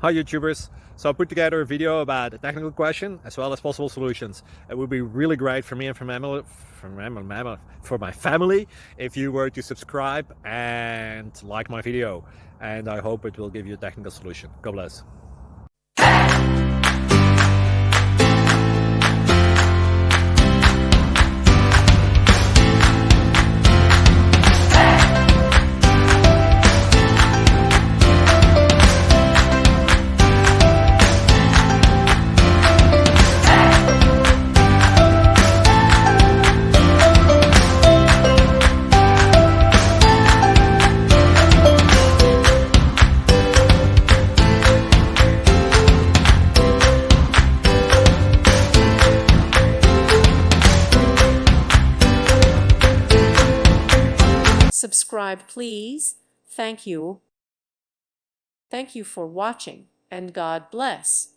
Hi YouTubers! So I put together a video about a technical question as well as possible solutions. It would be really great for me and for my family if you were to subscribe and like my video, and I hope it will give you a technical solution. God bless. Subscribe, please. Thank you. Thank you for watching, and God bless.